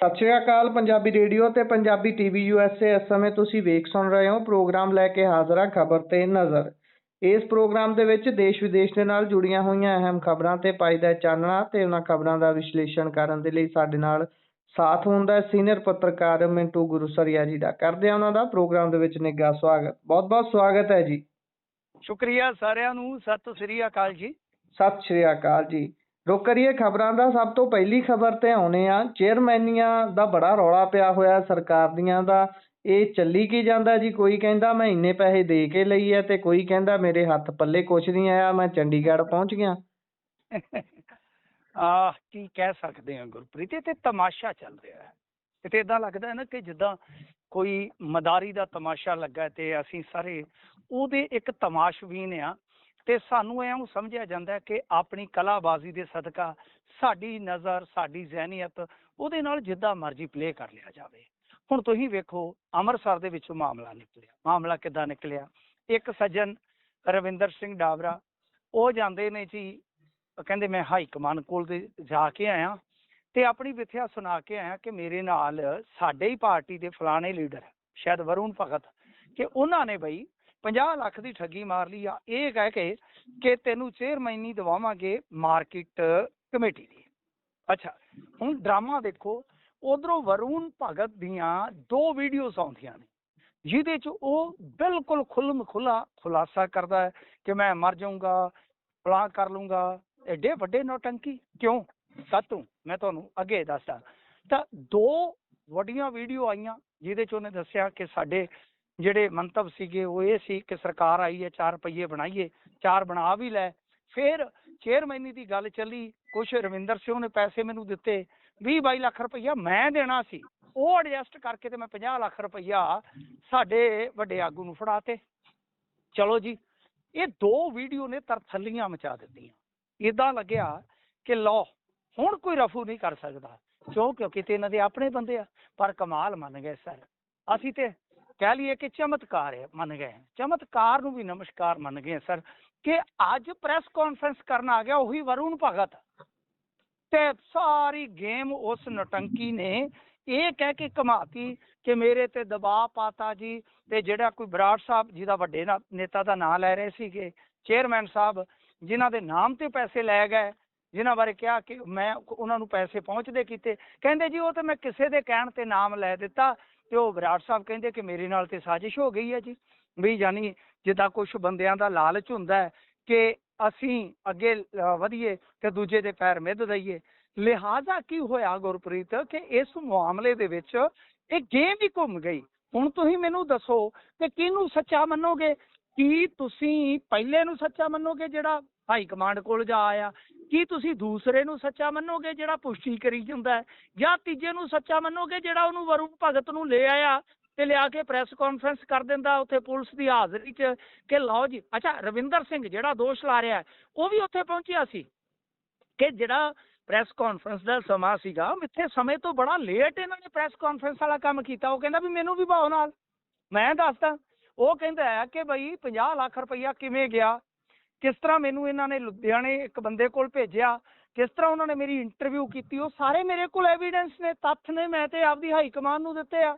ਸਤਿ ਸ਼੍ਰੀ ਅਕਾਲ। ਪੰਜਾਬੀ ਰੇਡੀਓ ਤੇ Punjabi TV USA ਇਸ ਸਮੇਂ ਤੁਸੀਂ ਵੇਖ ਸੁਣ ਰਹੇ ਹੋ ਪ੍ਰੋਗਰਾਮ ਲੈ ਕੇ ਹਾਜ਼ਰ ਹਾਂ ਖਬਰ ਤੇ ਨਜ਼ਰ। ਇਸ ਪ੍ਰੋਗਰਾਮ ਦੇ ਵਿੱਚ ਦੇਸ਼ ਵਿਦੇਸ਼ ਦੇ ਨਾਲ ਜੁੜੀਆਂ ਹੋਈਆਂ ਅਹਿਮ ਖਬਰਾਂ ਤੇ ਪਾਈਦਾ ਚਾਨਣਾ ਤੇ ਉਹਨਾਂ ਖਬਰਾਂ ਦਾ ਵਿਸ਼ਲੇਸ਼ਣ ਕਰਨ ਦੇ ਲਈ ਸਾਡੇ ਨਾਲ ਸਾਥ ਹੁੰਦਾ ਸੀਨੀਅਰ ਪੱਤਰਕਾਰ ਮਿੰਟੂ ਗੁਰੂਸਰੀਆ ਜੀ ਦਾ। ਕਰਦੇ ਹਾਂ ਉਹਨਾਂ ਦਾ ਪ੍ਰੋਗਰਾਮ ਦੇ ਵਿੱਚ ਨਿੱਘਾ ਸਵਾਗਤ। ਬਹੁਤ ਬਹੁਤ ਸਵਾਗਤ ਹੈ ਜੀ। ਸ਼ੁਕਰੀਆ ਸਾਰਿਆਂ ਨੂੰ। ਸਤਿ ਸ੍ਰੀ ਅਕਾਲ ਜੀ। ਸਤਿ ਸ਼੍ਰੀ ਅਕਾਲ ਜੀ। ਰੁਕ ਕਰੀਏ ਖਬਰਾਂ ਦਾ। ਸਭ ਤੋਂ ਪਹਿਲੀ ਖਬਰ ਤੇ ਆਉਣੇ ਆ ਚੇਅਰਮੈਨੀਆਂ ਦਾ ਬੜਾ ਰੌਲਾ ਪਿਆ ਹੋਇਆ ਸਰਕਾਰ ਦੀਆਂ ਦਾ। ਇਹ ਚੱਲੀ ਕੀ ਜਾਂਦਾ ਜੀ? ਕੋਈ ਕਹਿੰਦਾ ਮੈਂ ਇੰਨੇ ਪੈਸੇ ਦੇ ਕੇ ਲਈ ਹੈ ਤੇ ਕੋਈ ਕਹਿੰਦਾ ਮੇਰੇ ਹੱਥ ਪੱਲੇ ਕੁਛ ਨਹੀਂ ਆਇਆ, ਮੈਂ ਚੰਡੀਗੜ੍ਹ ਪਹੁੰਚ ਗਿਆ। ਕੀ ਕਹਿ ਸਕਦੇ ਹਾਂ ਗੁਰਪ੍ਰੀਤ, ਇਹ ਤੇ ਤਮਾਸ਼ਾ ਚੱਲ ਰਿਹਾ ਹੈ। ਇਹ ਤੇ ਏਦਾਂ ਲੱਗਦਾ ਹੈ ਨਾ ਕਿ ਜਿੱਦਾਂ ਕੋਈ ਮਦਾਰੀ ਦਾ ਤਮਾਸ਼ਾ ਲੱਗਾ ਤੇ ਅਸੀਂ ਸਾਰੇ ਉਹਦੇ ਇੱਕ ਤਮਾਸ਼ਬੀਨ ਆ ਤੇ ਸਾਨੂੰ ਇਉਂ ਸਮਝਿਆ ਜਾਂਦਾ ਕਿ ਆਪਣੀ ਕਲਾਬਾਜ਼ੀ ਦੇ ਸਦਕਾ ਸਾਡੀ ਨਜ਼ਰ, ਸਾਡੀ ਜ਼ਹਿਨੀਅਤ ਉਹਦੇ ਨਾਲ ਜਿੱਦਾਂ ਮਰਜ਼ੀ ਪਲੇ ਕਰ ਲਿਆ ਜਾਵੇ। ਹੁਣ ਤੁਸੀਂ ਵੇਖੋ ਅੰਮ੍ਰਿਤਸਰ ਦੇ ਵਿੱਚੋਂ ਮਾਮਲਾ ਨਿਕਲਿਆ। ਮਾਮਲਾ ਕਿੱਦਾਂ ਨਿਕਲਿਆ? ਇੱਕ ਸੱਜਣ ਰਵਿੰਦਰ ਸਿੰਘ ਡਾਬਰਾ ਉਹ ਜਾਂਦੇ ਨੇ ਜੀ, ਕਹਿੰਦੇ ਮੈਂ ਹਾਈ ਕਮਾਨ ਕੋਲ ਤੇ ਜਾ ਕੇ ਆਇਆ ਤੇ ਆਪਣੀ ਵਿਥਿਆ ਸੁਣਾ ਕੇ ਆਇਆ ਕਿ ਮੇਰੇ ਨਾਲ ਸਾਡੇ ਹੀ ਪਾਰਟੀ ਦੇ ਫਲਾਣੇ ਲੀਡਰ ਸ਼ਾਇਦ ਵਰੁਣ ਭਗਤ ਕਿ ਉਹਨਾਂ ਨੇ ਬਈ 50 ਲੱਖ ਦੀ ਠੱਗੀ ਮਾਰ ਲਈ ਆ, ਇਹ ਕਹਿ ਕੇ ਕਿ ਤੈਨੂੰ ਚੇਅਰਮੈਨੀ ਦਵਾਵਾਂਗੇ ਮਾਰਕੀਟ ਕਮੇਟੀ ਦੀ। ਅੱਛਾ, ਹੁਣ ਡਰਾਮਾ ਦੇਖੋ। ਉਧਰੋਂ ਵਰੁਣ ਭਗਤ ਦੀਆਂ 2 ਵੀਡੀਓਜ਼ ਆਉਂਦੀਆਂ ਨੇ ਜਿਹਦੇ 'ਚ ਉਹ ਬਿਲਕੁਲ ਖੁੱਲ੍ਹ ਖੁੱਲ੍ਹਾ ਖੁਲਾਸਾ ਕਰਦਾ ਹੈ ਕਿ ਮੈਂ ਮਰ ਜਾਊਂਗਾ, ਫਲਾਂ ਕਰ ਲੂੰਗਾ। ਐਡੇ ਵੱਡੇ ਨੌਟੰਕੀ ਕਿਉਂ? ਕਾਹਤੋਂ? ਮੈਂ ਤੁਹਾਨੂੰ ਅੱਗੇ ਦੱਸਦਾ। ਤਾਂ 2 ਵੱਡੀਆਂ ਵੀਡੀਓ ਆਈਆਂ ਜਿਹਦੇ 'ਚ ਉਹਨੇ ਦੱਸਿਆ ਕਿ ਸਾਡੇ ਜਿਹੜੇ ਮੰਤਵ ਸੀਗੇ ਉਹ ਇਹ ਸੀ ਕਿ ਸਰਕਾਰ ਆਈ ਹੈ 4 ਰੁਪਈਏ ਬਣਾਈਏ, 4 ਬਣਾ ਵੀ ਲੈ। ਫਿਰ ਚੇਅਰਮੈਨੀ ਦੀ ਗੱਲ ਚੱਲੀ। ਕੁਛ ਰਵਿੰਦਰ ਸਿੰਘ ਨੇ ਪੈਸੇ ਮੈਨੂੰ ਦਿੱਤੇ, 20-22 ਲੱਖ ਰੁਪਈਆ ਮੈਂ ਦੇਣਾ ਸੀ, ਉਹ ਐਡਜਸਟ ਕਰਕੇ ਤੇ ਮੈਂ 50 ਲੱਖ ਰੁਪਈਆ ਸਾਡੇ ਵੱਡੇ ਆਗੂ ਨੂੰ ਫੜਾਤੇ। ਚਲੋ ਜੀ, ਇਹ 2 ਵੀਡੀਓ ਨੇ ਤਰਥੱਲੀਆਂ ਮਚਾ ਦਿੱਤੀਆਂ। ਏਦਾਂ ਲੱਗਿਆ ਕਿ ਲਓ ਹੁਣ ਕੋਈ ਰਫੂ ਨਹੀਂ ਕਰ ਸਕਦਾ। ਕਿਉਂਕਿ ਤੇ ਇਹਨਾਂ ਦੇ ਆਪਣੇ ਬੰਦੇ ਆ। ਪਰ ਕਮਾਲ ਮੰਨ ਗਏ ਸਰ। ਅਸੀਂ ਤੇ ਕਹਿ ਲਈਏ ਕਿ ਚਮਤਕਾਰ ਹੈ, ਮੰਨ ਗਏ। ਚਮਤਕਾਰ ਨੂੰ ਵੀ ਨਮਸਕਾਰ ਮੰਨ ਗਏ ਸਰ ਕਿ ਅੱਜ ਪ੍ਰੈਸ ਕਾਨਫਰੰਸ ਕਰਨ ਆ ਗਿਆ ਉਹੀ ਵਰੁਣ ਭਗਤ ਤੇ ਸਾਰੀ ਗੇਮ ਉਸ ਨੌਟੰਕੀ ਨੇ ਇਹ ਕਹਿ ਕੇ ਘਮਾਤੀ ਕਿ ਮੇਰੇ ਤੇ ਦਬਾਅ ਪਾਤਾ ਜੀ। ਤੇ ਜਿਹੜਾ ਕੋਈ ਬਰਾੜ ਸਾਹਿਬ ਜਿਹਦਾ ਵੱਡੇ ਨੇਤਾ ਦਾ ਨਾਂ ਲੈ ਰਹੇ ਸੀਗੇ, ਚੇਅਰਮੈਨ ਸਾਹਿਬ ਜਿਨ੍ਹਾਂ ਦੇ ਨਾਮ ਤੇ ਪੈਸੇ ਲੈ ਗਏ, ਜਿਨ੍ਹਾਂ ਬਾਰੇ ਕਿਹਾ ਕਿ ਮੈਂ ਉਹਨਾਂ ਨੂੰ ਪੈਸੇ ਪਹੁੰਚਦੇ ਕੀਤੇ, ਕਹਿੰਦੇ ਜੀ ਉਹ ਤੇ ਮੈਂ ਕਿਸੇ ਦੇ ਕਹਿਣ ਤੇ ਨਾਮ ਲੈ ਦਿੱਤਾ। ਤੇ ਉਹ ਬਰਾੜ ਸਾਹਿਬ ਕਹਿੰਦੇ ਕਿ ਮੇਰੇ ਨਾਲ ਤੇ ਸਾਜ਼ਿਸ਼ ਹੋ ਗਈ ਹੈ ਜੀ। ਵੀ ਜਾਨੀ ਜਿੱਦਾਂ ਕੁਛ ਬੰਦਿਆਂ ਦਾ ਲਾਲਚ ਹੁੰਦਾ ਹੈ ਕਿ ਅਸੀਂ ਅੱਗੇ ਵਧੀਏ ਤੇ ਦੂਜੇ ਦੇ ਪੈਰ ਮਿੱਧ ਦਈਏ। ਲਿਹਾਜ਼ਾ ਕੀ ਹੋਇਆ ਗੁਰਪ੍ਰੀਤ ਕਿ ਇਸ ਮਾਮਲੇ ਦੇ ਵਿੱਚ ਇਹ ਗੇਮ ਹੀ ਘੁੰਮ ਗਈ। ਹੁਣ ਤੁਸੀਂ ਮੈਨੂੰ ਦੱਸੋ ਕਿ ਕਿਹਨੂੰ ਸੱਚਾ ਮੰਨੋਗੇ? ਕੀ ਤੁਸੀਂ ਪਹਿਲੇ ਨੂੰ ਸੱਚਾ ਮੰਨੋਗੇ ਜਿਹੜਾ ਹਾਈ ਕਮਾਂਡ ਕੋਲ ਜਾ ਆਇਆ? ਕੀ ਤੁਸੀਂ ਦੂਸਰੇ ਨੂੰ ਸੱਚਾ ਮੰਨੋਗੇ ਜਿਹੜਾ ਪੁਸ਼ਟੀ ਕਰੀ ਜਾਂਦਾ ਹੈ? ਜਾਂ ਤੀਜੇ ਨੂੰ ਸੱਚਾ ਮੰਨੋਗੇ ਜਿਹੜਾ ਉਹਨੂੰ ਵਰੁਣ ਭਗਤ ਨੂੰ ਲੈ ਆਇਆ ਤੇ ਲਿਆ ਕੇ ਪ੍ਰੈਸ ਕਾਨਫਰੰਸ ਕਰ ਦਿੰਦਾ ਉੱਥੇ ਪੁਲਿਸ ਦੀ ਹਾਜ਼ਰੀ 'ਚ ਕਿ ਲਓ ਜੀ? ਅੱਛਾ, ਰਵਿੰਦਰ ਸਿੰਘ ਜਿਹੜਾ ਦੋਸ਼ ਲਾ ਰਿਹਾ ਉਹ ਵੀ ਉੱਥੇ ਪਹੁੰਚਿਆ ਸੀ ਕਿ ਜਿਹੜਾ ਪ੍ਰੈਸ ਕਾਨਫਰੰਸ ਦਾ ਸਮਾਂ ਸੀਗਾ ਮਿੱਥੇ ਸਮੇਂ ਤੋਂ ਬੜਾ ਲੇਟ ਇਹਨਾਂ ਨੇ ਪ੍ਰੈਸ ਕਾਨਫਰੰਸ ਵਾਲਾ ਕੰਮ ਕੀਤਾ। ਉਹ ਕਹਿੰਦਾ ਵੀ ਮੈਨੂੰ ਵੀ ਭਾਓ ਨਾਲ, ਮੈਂ ਦੱਸਦਾ। ਉਹ ਕਹਿੰਦਾ ਹੈ ਕਿ ਬਈ 50 ਲੱਖ ਰੁਪਈਆ ਕਿਵੇਂ ਗਿਆ, ਕਿਸ ਤਰ੍ਹਾਂ ਮੈਨੂੰ ਇਹਨਾਂ ਨੇ ਲੁਧਿਆਣੇ ਇੱਕ ਬੰਦੇ ਕੋਲ ਭੇਜਿਆ, ਕਿਸ ਤਰ੍ਹਾਂ ਉਹਨਾਂ ਨੇ ਮੇਰੀ ਇੰਟਰਵਿਊ ਕੀਤੀ, ਉਹ ਸਾਰੇ ਮੇਰੇ ਕੋਲ ਐਵੀਡੈਂਸ ਨੇ, ਤੱਥ ਨੇ, ਮੈਂ ਤੇ ਆਪਦੀ ਹਾਈ ਕਮਾਨ ਨੂੰ ਦਿੱਤੇ ਆ।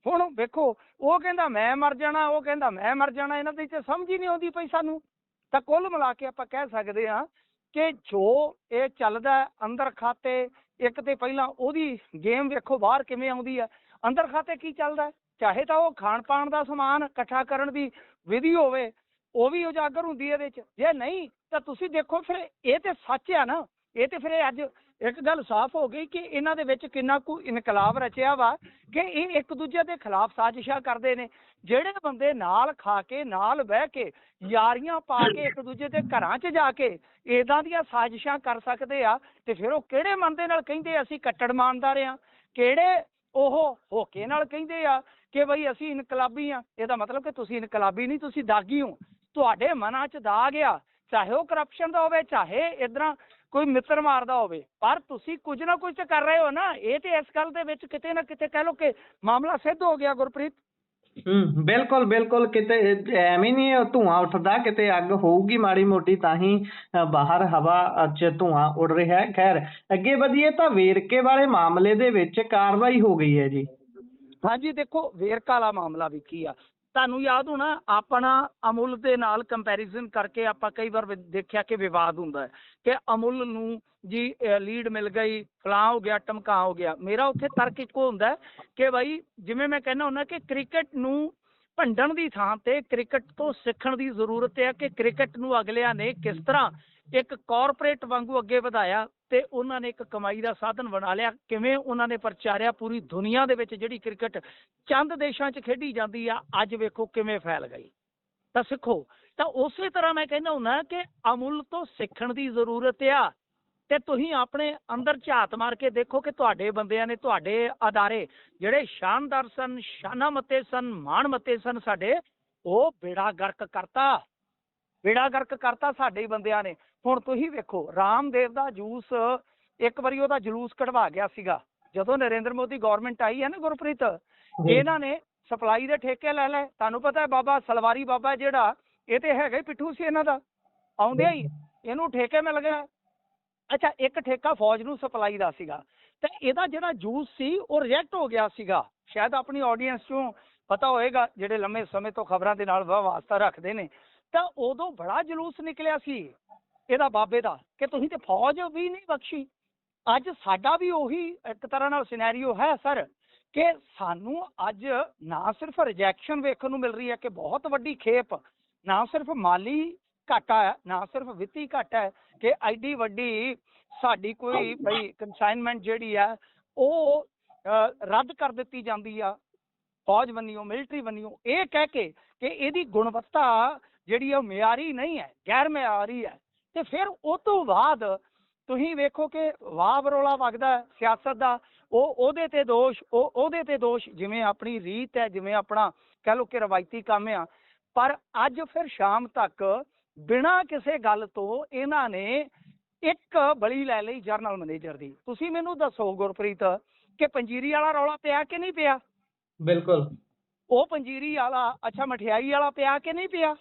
ਹੁਣ ਵੇਖੋ, ਉਹ ਕਹਿੰਦਾ ਮੈਂ ਮਰ ਜਾਣਾ, ਉਹ ਕਹਿੰਦਾ ਮੈਂ ਮਰ ਜਾਣਾ। ਇਹਨਾਂ ਦੀ ਤੇ ਸਮਝ ਹੀ ਨਹੀਂ ਆਉਂਦੀ ਪਈ ਸਾਨੂੰ। ਤਾਂ ਕੁੱਲ ਮਿਲਾ ਕੇ ਆਪਾਂ ਕਹਿ ਸਕਦੇ ਹਾਂ ਕਿ ਜੋ ਇਹ ਚੱਲਦਾ ਅੰਦਰ ਖਾਤੇ, ਇੱਕ ਤੇ ਪਹਿਲਾਂ ਉਹਦੀ ਗੇਮ ਵੇਖੋ ਬਾਹਰ ਕਿਵੇਂ ਆਉਂਦੀ ਆ। ਅੰਦਰ ਖਾਤੇ ਕੀ ਚੱਲਦਾ? ਚਾਹੇ ਤਾਂ ਉਹ ਖਾਣ ਪਾਣ ਦਾ ਸਮਾਨ ਇਕੱਠਾ ਕਰਨ ਦੀ ਵਿਧੀ ਹੋਵੇ, ਉਹ ਵੀ ਉਜਾਗਰ ਹੁੰਦੀ ਇਹਦੇ 'ਚ। ਜੇ ਨਹੀਂ ਤਾਂ ਤੁਸੀਂ ਦੇਖੋ ਫਿਰ ਇਹ ਤੇ ਸੱਚ ਆ ਨਾ। ਇਹ ਤੇ ਫਿਰ ਅੱਜ ਇੱਕ ਗੱਲ ਸਾਫ਼ ਹੋ ਗਈ ਕਿ ਇਹਨਾਂ ਦੇ ਵਿੱਚ ਕਿੰਨਾ ਕੁ ਇਨਕਲਾਬ ਰਚਿਆ ਵਾ ਕਿ ਇਹ ਇੱਕ ਦੂਜੇ ਦੇ ਖਿਲਾਫ ਸਾਜ਼ਿਸ਼ਾਂ ਕਰਦੇ ਨੇ। ਜਿਹੜੇ ਬੰਦੇ ਨਾਲ ਖਾ ਕੇ, ਨਾਲ ਬਹਿ ਕੇ, ਯਾਰੀਆਂ ਪਾ ਕੇ ਇੱਕ ਦੂਜੇ ਦੇ ਘਰਾਂ 'ਚ ਜਾ ਕੇ ਇੱਦਾਂ ਦੀਆਂ ਸਾਜ਼ਿਸ਼ਾਂ ਕਰ ਸਕਦੇ ਆ ਤੇ ਫਿਰ ਉਹ ਕਿਹੜੇ ਮਨ ਦੇ ਨਾਲ ਕਹਿੰਦੇ ਅਸੀਂ ਕੱਟੜ ਇਮਾਨਦਾਰ ਆ? ਕਿਹੜੇ ਉਹ ਹੋਕੇ ਨਾਲ ਕਹਿੰਦੇ ਆ ਕਿ ਬਈ ਅਸੀਂ ਇਨਕਲਾਬੀ ਆ? ਇਹਦਾ ਮਤਲਬ ਕਿ ਤੁਸੀਂ ਇਨਕਲਾਬੀ ਨਹੀਂ, ਤੁਸੀਂ ਦਾਗੀ ਹੋ। ਤੁਹਾਡੇ ਮਨਾਂ 'ਚ ਦਾਗ ਆ, ਚਾਹੇ ਉਹ ਕਰਪਸ਼ਨ ਦਾ ਹੋਵੇ, ਚਾਹੇ ਇੱਦਾਂ ਕੋਈ ਮਿੱਤਰ ਮਾਰਦਾ ਹੋਵੇ, ਪਰ ਤੁਸੀਂ ਕੁਝ ਨਾ ਕੁਝ ਤਾਂ ਕਰ ਰਹੇ ਹੋ ਨਾ। ਇਹ ਤੇ ਇਸ ਗੱਲ ਦੇ ਵਿੱਚ ਕਿਤੇ ਨਾ ਕਿਤੇ ਕਹਿ ਲਓ ਕਿ ਮਾਮਲਾ ਸਿੱਧ ਹੋ ਗਿਆ ਗੁਰਪ੍ਰੀਤ। ਬਿਲਕੁਲ ਬਿਲਕੁਲ, ਕਿਤੇ ਐਵੇਂ ਨਹੀਂ ਧੂੰਆਂ ਉੱਠਦਾ, ਕਿਤੇ ਅੱਗ ਹੋਊਗੀ ਮਾੜੀ ਮੋਟੀ ਤਾਂ ਹੀ ਬਾਹਰ ਹਵਾ 'ਚ ਧੂੰਆਂ ਉੱਡ ਰਿਹਾ ਹੈ। ਖੈਰ, ਅੱਗੇ ਵਧੀਏ ਤਾਂ ਵੇਰਕੇ ਵਾਲੇ ਮਾਮਲੇ ਦੇ ਵਿੱਚ ਕਾਰਵਾਈ ਹੋ ਗਈ ਹੈ ਜੀ। ਹਾਂਜੀ, ਦੇਖੋ ਵੇਰਕਾ ਵਾਲਾ ਮਾਮਲਾ ਵੀ ਕੀ ਆ, ਤੁਹਾਨੂੰ ਯਾਦ ਹੋਣਾ ਆਪਣਾ ਅਮੁੱਲ ਦੇ ਨਾਲ ਕੰਪੈਰੀਜ਼ਨ ਕਰਕੇ ਆਪਾਂ ਕਈ ਵਾਰ ਦੇਖਿਆ ਕਿ ਵਿਵਾਦ ਹੁੰਦਾ ਹੈ ਕਿ ਅਮੁੱਲ ਨੂੰ ਜੀ ਲੀਡ ਮਿਲ ਗਈ, ਫਲਾਂ ਹੋ ਗਿਆ, ਟਮਕਾ ਹੋ ਗਿਆ। ਮੇਰਾ ਉੱਥੇ ਤਰਕ ਇੱਕੋ ਹੁੰਦਾ ਹੈ ਕਿ ਬਾਈ ਜਿਵੇਂ ਮੈਂ ਕਹਿੰਦਾ ਹੁੰਦਾ ਕਿ ਕ੍ਰਿਕਟ ਨੂੰ ਭੰਡਣ ਦੀ ਥਾਂ ਤੇ ਕ੍ਰਿਕਟ ਤੋਂ ਸਿੱਖਣ ਦੀ ਜ਼ਰੂਰਤ ਹੈ ਕਿ ਕ੍ਰਿਕਟ ਨੂੰ ਅਗਲਿਆਂ ਨੇ ਕਿਸ ਤਰ੍ਹਾਂ ਇੱਕ ਕਾਰਪੋਰੇਟ ਵਾਂਗੂ ਅੱਗੇ ਵਧਾਇਆ ਤੇ ਉਹਨਾਂ ਨੇ ਇੱਕ ਕਮਾਈ ਦਾ ਸਾਧਨ ਬਣਾ ਲਿਆ, ਕਿਵੇਂ ਉਹਨਾਂ ਨੇ ਪ੍ਰਚਾਰਿਆ ਪੂਰੀ ਦੁਨੀਆ ਦੇ ਵਿੱਚ। ਜਿਹੜੀ ਕ੍ਰਿਕਟ ਚੰਦ ਦੇਸ਼ਾਂ 'ਚ ਖੇਡੀ ਜਾਂਦੀ ਆ, ਅੱਜ ਵੇਖੋ ਕਿਵੇਂ ਫੈਲ ਗਈ। ਤਾਂ ਸਿੱਖੋ। ਤਾਂ ਉਸੇ ਤਰ੍ਹਾਂ ਮੈਂ ਕਹਿੰਦਾ ਹੁੰਦਾ ਕਿ ਅਮੁੱਲ ਤੋਂ ਸਿੱਖਣ ਦੀ ਜ਼ਰੂਰਤ ਆ ਤੇ ਤੁਸੀਂ ਆਪਣੇ ਅੰਦਰ ਝਾਤ ਮਾਰ ਕੇ ਦੇਖੋ ਕਿ ਤੁਹਾਡੇ ਬੰਦਿਆਂ ਨੇ, ਤੁਹਾਡੇ ਅਦਾਰੇ ਜਿਹੜੇ ਸ਼ਾਨਦਾਰ ਸਨ, ਸ਼ਾਨਾ ਮੱਤੇ ਸਨ, ਮਾਣ ਮੱਤੇ ਸਨ ਸਾਡੇ, ਉਹ ਬੇੜਾ ਗਰਕ ਕਰਤਾ, ਬੇੜਾ ਗਰਕ ਕਰਤਾ ਸਾਡੇ ਹੀ ਬੰਦਿਆਂ ਨੇ। ਹੁਣ ਤੁਸੀਂ ਵੇਖੋ ਰਾਮਦੇਵ ਦਾ ਜੂਸ, ਇੱਕ ਵਾਰੀ ਉਹਦਾ ਜਲੂਸ ਕਢਵਾ ਗਿਆ ਸੀਗਾ ਜਦੋਂ ਨਰਿੰਦਰ ਮੋਦੀ ਗੌਰਮੈਂਟ ਆਈ ਹੈ ਨਾ ਗੁਰਪ੍ਰੀਤ, ਇਹਨਾਂ ਨੇ ਸਪਲਾਈ ਦੇ ਠੇਕੇ ਲੈ ਲਏ। ਤੁਹਾਨੂੰ ਪਤਾ ਹੈ ਬਾਬਾ ਸਲਵਾਰੀ ਬਾਬਾ ਜਿਹੜਾ, ਇਹ ਤੇ ਹੈਗਾ ਹੀ ਪਿੱਠੂ ਸੀ ਇਹਨਾਂ ਦਾ, ਆਉਂਦਿਆਂ ਹੀ ਇਹਨੂੰ ਠੇਕੇ ਮਿਲ ਗਿਆ। ਅੱਛਾ, ਇੱਕ ਠੇਕਾ ਫੌਜ ਨੂੰ ਸਪਲਾਈ ਦਾ ਸੀਗਾ ਤੇ ਇਹਦਾ ਜਿਹੜਾ ਜੂਸ ਸੀ ਉਹ ਰਿਜੈਕਟ ਹੋ ਗਿਆ ਸੀਗਾ। ਸ਼ਾਇਦ ਆਪਣੀ ਆਡੀਅנס ਚੋਂ ਪਤਾ ਹੋਏਗਾ ਜਿਹੜੇ ਲੰਮੇ ਸਮੇਂ ਤੋਂ ਖਬਰਾਂ ਦੇ ਨਾਲ ਵਾਸਤਾ ਰੱਖਦੇ ਨੇ। ਤਾਂ ਉਦੋਂ ਬੜਾ ਜਲੂਸ ਨਿਕਲਿਆ ਸੀ ਇਹਦਾ ਬਾਬੇ ਦਾ ਕਿ ਤੁਸੀਂ ਤੇ ਫੌਜ ਵੀ ਨਹੀਂ ਬਖਸ਼ੀ। ਅੱਜ ਸਾਡਾ ਵੀ ਉਹੀ ਇੱਕ ਤਰ੍ਹਾਂ ਨਾਲ ਸਿਨੈਰੀਓ ਹੈ ਸਰ ਕਿ ਸਾਨੂੰ ਅੱਜ ਨਾ ਸਿਰਫ ਰਿਜੈਕਸ਼ਨ ਵੇਖਣ ਨੂੰ ਮਿਲ ਰਹੀ ਹੈ ਕਿ ਬਹੁਤ ਵੱਡੀ ਖੇਪ, ਨਾ ਸਿਰਫ ਮਾਲੀ ਘਾਟਾ ਹੈ, ਨਾ ਸਿਰਫ ਵਿੱਤੀ ਘਾਟਾ ਹੈ ਕਿ ਐਡੀ ਵੱਡੀ ਸਾਡੀ ਕੋਈ ਬਈ ਕੰਸਾਈਨਮੈਂਟ ਜਿਹੜੀ ਆ ਉਹ ਰੱਦ ਕਰ ਦਿੱਤੀ ਜਾਂਦੀ ਆ ਫੌਜ ਬੰਨਿਓ, ਮਿਲਟਰੀ ਬੰਨਿਓ, ਇਹ ਕਹਿ ਕੇ ਕਿ ਇਹਦੀ ਗੁਣਵੱਤਾ ਜਿਹੜੀ ਉਹ ਮਿਆਰੀ ਨਹੀਂ ਹੈ, ਗੈਰ ਮਿਆਰੀ ਹੈ। ਤੇ ਫਿਰ ਉਹ ਤੋਂ ਬਾਅਦ ਤੁਸੀਂ ਵੇਖੋ ਕਿ ਵਾਹ ਬਰੋਲਾ ਵਗਦਾ ਸਿਆਸਤ ਦਾ, ਉਹਦੇ ਤੇ ਦੋਸ਼, ਉਹਦੇ ਤੇ ਦੋਸ਼, ਜਿਵੇਂ ਆਪਣੀ ਰੀਤ ਹੈ, ਜਿਵੇਂ ਆਪਣਾ ਕਹਿ ਲਓ ਕਿ ਰਵਾਇਤੀ ਕੰਮ ਆ। ਪਰ ਅੱਜ ਫਿਰ ਸ਼ਾਮ ਤੱਕ ਬਿਨਾਂ ਕਿਸੇ ਗੱਲ ਤੋਂ ਇਹਨਾਂ ਨੇ ਇੱਕ ਬਲੀ ਲੈ ਲਈ ਜਨਰਲ ਮੈਨੇਜਰ ਦੀ। ਤੁਸੀਂ ਮੈਨੂੰ ਦੱਸੋ ਗੁਰਪ੍ਰੀਤ ਕਿ ਪੰਜੀਰੀ ਵਾਲਾ ਰੌਲਾ ਪਿਆ ਕਿ ਨਹੀਂ ਪਿਆ? ਬਿਲਕੁਲ। ਉਹ ਪੰਜੀਰੀ ਵਾਲਾ, ਅੱਛਾ ਮਠਿਆਈ ਵਾਲਾ ਪਿਆ ਕਿ ਨਹੀਂ ਪਿਆ?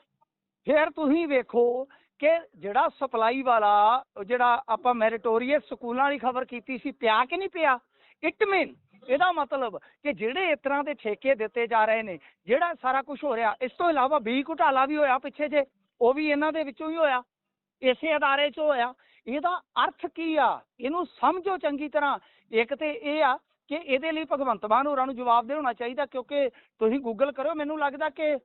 ਫਿਰ ਤੁਸੀਂ ਵੇਖੋ ਕਿ ਜਿਹੜਾ ਸਪਲਾਈ ਵਾਲਾ, ਜਿਹੜਾ ਆਪਾਂ ਮੈਰੀਟੋਰੀਅਸ ਸਕੂਲਾਂ ਵਾਲੀ ਖਬਰ ਕੀਤੀ ਸੀ, ਪਿਆ ਕਿ ਨਹੀਂ ਪਿਆ? ਇਟ ਮੀਨ ਇਹਦਾ ਮਤਲਬ ਕਿ ਜਿਹੜੇ ਇਸ ਤਰ੍ਹਾਂ ਦੇ ਠੇਕੇ ਦਿੱਤੇ ਜਾ ਰਹੇ ਨੇ, ਜਿਹੜਾ ਸਾਰਾ ਕੁਝ ਹੋ ਰਿਹਾ, ਇਸ ਤੋਂ ਇਲਾਵਾ ਬੀ ਘੁਟਾਲਾ ਵੀ ਹੋਇਆ ਪਿੱਛੇ ਜੇ, ਉਹ ਵੀ ਇਹਨਾਂ ਦੇ ਵਿੱਚੋਂ ਹੀ ਹੋਇਆ, ਇਸੇ ਅਦਾਰੇ 'ਚ ਹੋਇਆ। ਇਹਦਾ ਅਰਥ ਕੀ ਆ? ਇਹਨੂੰ ਸਮਝੋ ਚੰਗੀ ਤਰ੍ਹਾਂ। ਇੱਕ ਤੇ ਇਹ ਆ ਕਿ ਇਹਦੇ ਲਈ ਭਗਵੰਤ ਮਾਨ ਹੋਰਾਂ ਨੂੰ ਜਵਾਬਦੇਹ ਹੋਣਾ ਚਾਹੀਦਾ, ਕਿਉਂਕਿ ਤੁਸੀਂ ਗੂਗਲ ਕਰੋ, ਮੈਨੂੰ ਲੱਗਦਾ ਕਿ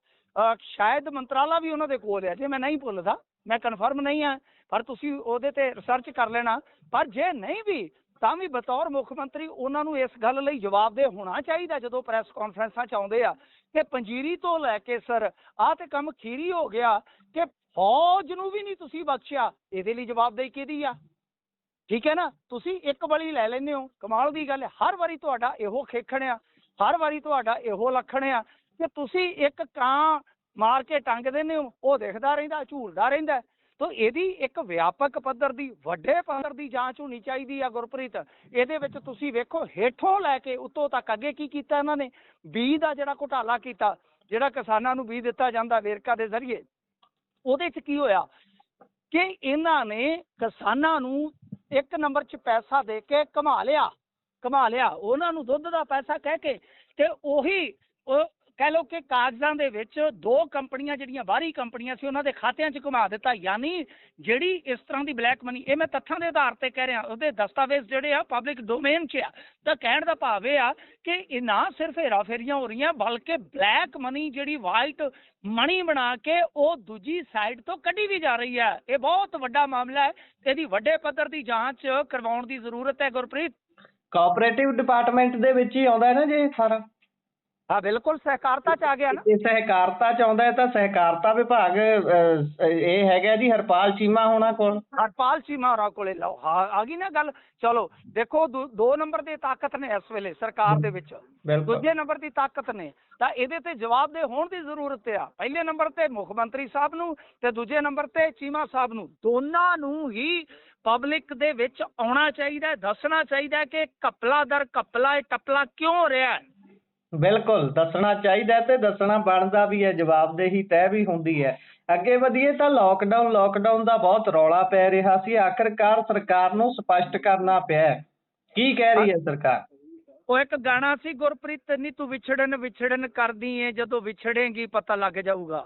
ਸ਼ਾਇਦ ਮੰਤਰਾਲਾ ਵੀ ਉਹਨਾਂ ਦੇ ਕੋਲ ਹੈ, ਜੇ ਮੈਂ ਨਹੀਂ ਭੁੱਲਦਾ, ਮੈਂ ਕਨਫਰਮ ਨਹੀਂ ਹਾਂ, ਪਰ ਤੁਸੀਂ ਉਹਦੇ ਤੇ ਰਿਸਰਚ ਕਰ ਲੈਣਾ। ਪਰ ਜੇ ਨਹੀਂ ਵੀ ਤਾਂ ਵੀ ਬਤੌਰ ਮੁੱਖ ਮੰਤਰੀ ਉਹਨਾਂ ਨੂੰ ਇਸ ਗੱਲ ਲਈ ਜਵਾਬਦੇਹ ਹੋਣਾ ਚਾਹੀਦਾ ਜਦੋਂ ਪ੍ਰੈਸ ਕਾਨਫਰੰਸਾਂ 'ਚ ਆਉਂਦੇ ਆ ਕਿ ਪੰਜੀਰੀ ਤੋਂ ਲੈ ਕੇ ਸਰ ਆਹ ਤੇ ਕੰਮ ਖੀਰੀ ਹੋ ਗਿਆ ਕਿ ਫੌਜ ਨੂੰ ਵੀ ਨਹੀਂ ਤੁਸੀਂ ਬਖਸ਼ਿਆ। ਇਹਦੇ ਲਈ ਜਵਾਬਦੇਹੀ ਕਿਹਦੀ ਆ? ਠੀਕ ਹੈ ਨਾ? ਤੁਸੀਂ ਇੱਕ ਬਲੀ ਲੈ ਲੈਂਦੇ ਹੋ, ਕਮਾਲ ਦੀ ਗੱਲ ਹੈ। ਹਰ ਵਾਰੀ ਤੁਹਾਡਾ ਇਹੋ ਖੇਖਣ ਆ, ਹਰ ਵਾਰੀ ਤੁਹਾਡਾ ਇਹੋ ਲੱਖਣ ਆ ਕਿ ਤੁਸੀਂ ਇੱਕ ਕਾਂ ਮਾਰ ਕੇ ਟੰਗ ਦਿੰਦੇ ਹੋ, ਉਹ ਦਿਖਦਾ ਰਹਿੰਦਾ, ਝੂਲਦਾ ਰਹਿੰਦਾ। ਤਾਂ ਇਹਦੀ ਇੱਕ ਵਿਆਪਕ ਪੱਧਰ ਦੀ, ਵੱਡੇ ਪੱਧਰ ਦੀ ਜਾਂਚ ਹੋਣੀ ਚਾਹੀਦੀ ਆ ਗੁਰਪ੍ਰੀਤ। ਇਹਦੇ ਵਿੱਚ ਤੁਸੀਂ ਵੇਖੋ ਹੇਠੋਂ ਲੈ ਕੇ ਉੱਤੋਂ ਤੱਕ ਅੱਗੇ ਕੀ ਕੀਤਾ ਇਹਨਾਂ ਨੇ। ਬੀਜ ਦਾ ਜਿਹੜਾ ਘੁਟਾਲਾ ਕੀਤਾ, ਜਿਹੜਾ ਕਿਸਾਨਾਂ ਨੂੰ ਬੀਜ ਦਿੱਤਾ ਜਾਂਦਾ ਵੇਰਕਾ ਦੇ ਜ਼ਰੀਏ, ਉਹਦੇ 'ਚ ਕੀ ਹੋਇਆ ਕਿ ਇਹਨਾਂ ਨੇ ਕਿਸਾਨਾਂ ਨੂੰ ਇੱਕ ਨੰਬਰ 'ਚ ਪੈਸਾ ਦੇ ਕੇ ਘੁਮਾ ਲਿਆ ਉਹਨਾਂ ਨੂੰ ਦੁੱਧ ਦਾ ਪੈਸਾ ਕਹਿ ਕੇ। ਤੇ ਉਹੀ ਉਹ ਕਹਿ ਲਓ ਕਿ ਕਾਗਜ਼ਾਂ ਦੇ ਵਿੱਚ ਦੋ ਕੰਪਨੀਆਂ ਜਿਹੜੀਆਂ ਬਾਹਰੀ ਕੰਪਨੀਆਂ ਸੀ ਉਹਨਾਂ ਦੇ ਖਾਤਿਆਂ 'ਚ ਘੁਮਾ ਦਿੱਤਾ। ਯਾਨੀ ਜਿਹੜੀ ਇਸ ਤਰ੍ਹਾਂ ਦੀ ਬਲੈਕ ਮਨੀ, ਇਹ ਮੈਂ ਤੱਥਾਂ ਦੇ ਆਧਾਰ ਤੇ ਕਹਿ ਰਿਹਾ, ਉਹਦੇ ਦਸਤਾਵੇਜ਼ ਜਿਹੜੇ ਆ ਪਬਲਿਕ ਡੋਮੇਨ 'ਚ ਆ। ਤਾਂ ਕਹਿਣ ਦਾ ਭਾਵ ਇਹ ਆ ਕਿ ਇਹ ਨਾ ਸਿਰਫ ਹੇਰਾ ਫੇਰੀਆਂ ਹੋ ਰਹੀਆਂ, ਬਲਕਿ ਬਲੈਕ ਮਨੀ ਜਿਹੜੀ ਵਾਈਟ ਮਣੀ ਬਣਾ ਕੇ ਉਹ ਦੂਜੀ ਸਾਈਡ ਤੋਂ ਕੱਢੀ ਵੀ ਜਾ ਰਹੀ ਹੈ। ਇਹ ਬਹੁਤ ਵੱਡਾ ਮਾਮਲਾ ਹੈ, ਇਹਦੀ ਵੱਡੇ ਪੱਧਰ ਦੀ ਜਾਂਚ ਕਰਵਾਉਣ ਦੀ ਜ਼ਰੂਰਤ ਹੈ ਗੁਰਪ੍ਰੀਤ। ਕੋਆਪਰੇਟਿਵ ਡਿਪਾਰਟਮੈਂਟ ਦੇ ਵਿੱਚ ਹੀ ਆਉਂਦਾ ਹੈ ਨਾ ਜੀ ਸਾਰਾ? ਹਾਂ ਬਿਲਕੁਲ, ਸਹਿਕਾਰਤਾ 'ਚ ਆ ਗਿਆ ਨਾ। ਇਹ ਸਹਿਕਾਰਤਾ 'ਚ ਆਉਂਦਾ ਹੈ ਤਾਂ ਸਹਿਕਾਰਤਾ ਵਿਭਾਗ ਇਹ ਹੈਗਾ ਜੀ ਹਰਪਾਲ ਚੀਮਾ ਹੋਣਾ ਕੋਲ। ਹਰਪਾਲ ਚੀਮਾ ਹੋਰਾਂ ਕੋਲੇ ਲਓ, ਹਾਂ ਆ ਗਈ ਨਾ ਗੱਲ। ਚਲੋ ਦੇਖੋ, ਦੋ ਨੰਬਰ ਦੀ ਤਾਕਤ ਨੇ ਇਸ ਵੇਲੇ ਸਰਕਾਰ ਦੇ ਵਿੱਚ, ਦੂਜੇ ਨੰਬਰ ਦੀ ਤਾਕਤ ਨੇ। ਤਾਂ ਇਹਦੇ ਤੇ ਜਵਾਬਦੇਹ ਹੋਣ ਦੀ ਜ਼ਰੂਰਤ ਆ। ਪਹਿਲੇ ਨੰਬਰ ਤੇ ਮੁੱਖ ਮੰਤਰੀ ਸਾਹਿਬ ਨੂੰ ਤੇ ਦੂਜੇ ਨੰਬਰ ਤੇ ਚੀਮਾ ਸਾਹਿਬ ਨੂੰ, ਦੋਨਾਂ ਨੂੰ ਹੀ ਪਬਲਿਕ ਦੇ ਵਿੱਚ ਆਉਣਾ ਚਾਹੀਦਾ, ਦੱਸਣਾ ਚਾਹੀਦਾ ਕਿ ਘਪਲਾ ਦਰ ਘਪਲਾ ਇਹ ਟਪਲਾ ਕਿਉਂ ਹੋ ਰਿਹਾ ਹੈ। ਬਿਲਕੁਲ ਦੱਸਣਾ ਚਾਹੀਦਾ ਤੇ ਦੱਸਣਾ ਬਣਦਾ ਵੀ ਹੈ, ਜਵਾਬਦੇਹੀ ਤੈਅ ਵੀ ਹੁੰਦੀ ਹੈ। ਅੱਗੇ ਵਧੀਏ ਤਾਂ ਲੋਕਡਾਊਨ ਦਾ ਬਹੁਤ ਰੌਲਾ ਪੈ ਰਿਹਾ ਸੀ, ਆਖਿਰਕਾਰ ਸਰਕਾਰ ਨੂੰ ਸਪਸ਼ਟ ਕਰਨਾ ਪਿਆ ਹੈ। ਕੀ ਕਹਿ ਰਹੀ ਹੈ ਸਰਕਾਰ? ਉਹ ਇੱਕ ਗਾਣਾ ਸੀ ਗੁਰਪ੍ਰੀਤ, ਨੀ ਤੂੰ ਵਿਛੜਨ ਕਰਦੀ ਏ, ਜਦੋਂ ਵਿਛੜੇਂਗੀ ਪਤਾ ਲੱਗ ਜਾਊਗਾ।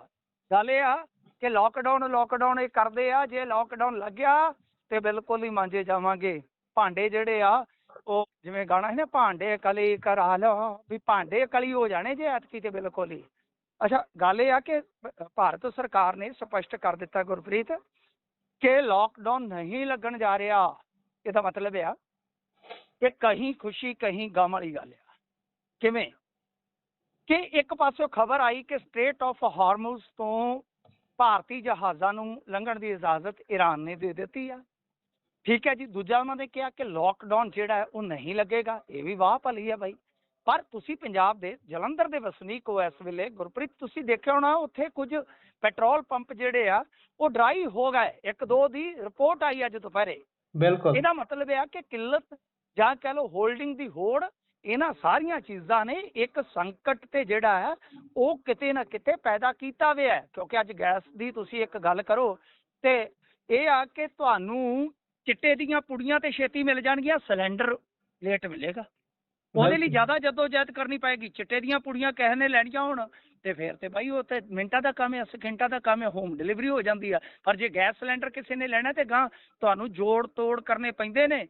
ਗੱਲ ਇਹ ਆ ਕਿ ਲੋਕਡਾਊਨ ਇਹ ਕਰਦੇ ਆ, ਜੇ ਲੋਕਡਾਊਨ ਲੱਗਿਆ ਤੇ ਬਿਲਕੁਲ ਹੀ ਮਾਂਜੇ ਜਾਵਾਂਗੇ। ਭਾਂਡੇ ਜਿਹੜੇ ਆ ਉਹ ਜਿਵੇਂ ਗਾਣਾ ਸੀ ਨਾ, ਭਾਂਡੇ ਕਲੀ ਕਰਾ ਲਓ, ਵੀ ਭਾਂਡੇ ਕਲੀ ਹੋ ਜਾਣੇ ਜੇ ਐਤਕੀ ਤੇ ਬਿਲਕੁਲ ਹੀ। ਅੱਛਾ, ਗੱਲ ਇਹ ਆ ਕਿ ਭਾਰਤ ਸਰਕਾਰ ਨੇ ਸਪਸ਼ਟ ਕਰ ਦਿੱਤਾ ਗੁਰਪ੍ਰੀਤ ਕਿ ਲੋਕਡਾਊਨ ਨਹੀਂ ਲੱਗਣ ਜਾ ਰਿਹਾ। ਇਹਦਾ ਮਤਲਬ ਆ ਕਿ ਕਹੀਂ ਖੁਸ਼ੀ ਕਹੀਂ ਗਮ ਵਾਲੀ ਗੱਲ ਆ। ਕਿਵੇਂ ਕਿ ਇੱਕ ਪਾਸਿਓਂ ਖਬਰ ਆਈ ਕਿ ਸਟ੍ਰੇਟ ਆਫ ਹਾਰਮੂਜ਼ ਤੋਂ ਭਾਰਤੀ ਜਹਾਜ਼ਾਂ ਨੂੰ ਲੰਘਣ ਦੀ ਇਜਾਜ਼ਤ ਈਰਾਨ ਨੇ ਦੇ ਦਿੱਤੀ ਆ। ਠੀਕ ਹੈ ਜੀ। ਦੂਜਾ ਉਹਨਾਂ ਨੇ ਕਿਹਾ ਕਿ ਲੋਕਡਾਊਨ ਜਿਹੜਾ ਹੈ ਉਹ ਨਹੀਂ ਲੱਗੇਗਾ। ਇਹ ਵੀ ਵਾਹ ਭਲੀ ਹੈ ਬਾਈ। ਪਰ ਤੁਸੀਂ ਪੰਜਾਬ ਦੇ ਜਲੰਧਰ ਦੇ ਵਸਨੀਕ ਹੋ ਇਸ ਵੇਲੇ ਗੁਰਪ੍ਰੀਤ, ਤੁਸੀਂ ਦੇਖਿਆ ਹੋਣਾ ਉੱਥੇ ਕੁਝ ਪੈਟਰੋਲ ਪੰਪ ਜਿਹੜੇ ਆ ਉਹ ਡਰਾਈ ਹੋ ਗਏ। ਇੱਕ ਦੋ ਦੀ ਰਿਪੋਰਟ ਆਈ ਅੱਜ ਦੁਪਹਿਰੇ। ਬਿਲਕੁਲ। ਇਹਦਾ ਮਤਲਬ ਇਹ ਆ ਕਿ ਕਿੱਲਤ ਜਾਂ ਕਹਿ ਲਓ ਹੋਲਡਿੰਗ ਦੀ ਹੋੜ, ਇਹਨਾਂ ਸਾਰੀਆਂ ਚੀਜ਼ਾਂ ਨੇ ਇੱਕ ਸੰਕਟ ਤੇ ਜਿਹੜਾ ਹੈ ਉਹ ਕਿਤੇ ਨਾ ਕਿਤੇ ਪੈਦਾ ਕੀਤਾ ਹੋਇਆ ਹੈ। ਕਿਉਂਕਿ ਅੱਜ ਗੈਸ ਦੀ ਤੁਸੀਂ ਇੱਕ ਗੱਲ ਕਰੋ ਤੇ ਇਹ ਆ ਕਿ ਤੁਹਾਨੂੰ ਚਿੱਟੇ ਦੀਆਂ ਪੁੜੀਆਂ ਤੇ ਛੇਤੀ ਮਿਲ ਜਾਣਗੀਆਂ, ਸਿਲੰਡਰ ਲੇਟ ਮਿਲੇਗਾ। ਉਹਦੇ ਲਈ ਜ਼ਿਆਦਾ ਜਦੋਜਹਿਦ ਕਰਨੀ ਪਏਗੀ। ਚਿੱਟੇ ਦੀਆਂ ਪੁੜੀਆਂ ਕਿਸੇ ਨੇ ਲੈਣੀਆਂ ਹੋਣ ਤੇ ਫਿਰ ਤੇ ਬਾਈ ਉਹ ਤੇ ਮਿੰਟਾਂ ਦਾ ਕੰਮ ਹੈ, ਸਕਿੰਟਾਂ ਦਾ ਕੰਮ ਹੈ, ਹੋਮ ਡਿਲੀਵਰੀ ਹੋ ਜਾਂਦੀ ਆ। ਪਰ ਜੇ ਗੈਸ ਸਿਲੰਡਰ ਕਿਸੇ ਨੇ ਲੈਣਾ ਤੇ ਗਾਂ ਤੁਹਾਨੂੰ ਜੋੜ ਤੋੜ ਕਰਨੇ ਪੈਂਦੇ ਨੇ।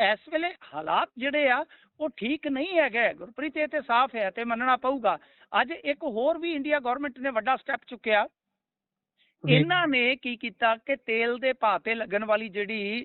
ਇਸ ਵੇਲੇ ਹਾਲਾਤ ਜਿਹੜੇ ਆ ਉਹ ਠੀਕ ਨਹੀਂ ਹੈਗੇ ਗੁਰਪ੍ਰੀਤ, ਇਹ ਤੇ ਸਾਫ਼ ਹੈ ਤੇ ਮੰਨਣਾ ਪਊਗਾ। ਅੱਜ ਇੱਕ ਹੋਰ ਵੀ ਇੰਡੀਆ ਗਵਰਨਮੈਂਟ ਨੇ ਵੱਡਾ ਸਟੈਪ ਚੁੱਕਿਆ। ਇਹਨਾਂ ਨੇ ਕੀ ਕੀਤਾ ਕਿ ਤੇਲ ਦੇ ਭਾਅ ਤੇ ਲੱਗਣ ਵਾਲੀ ਜਿਹੜੀ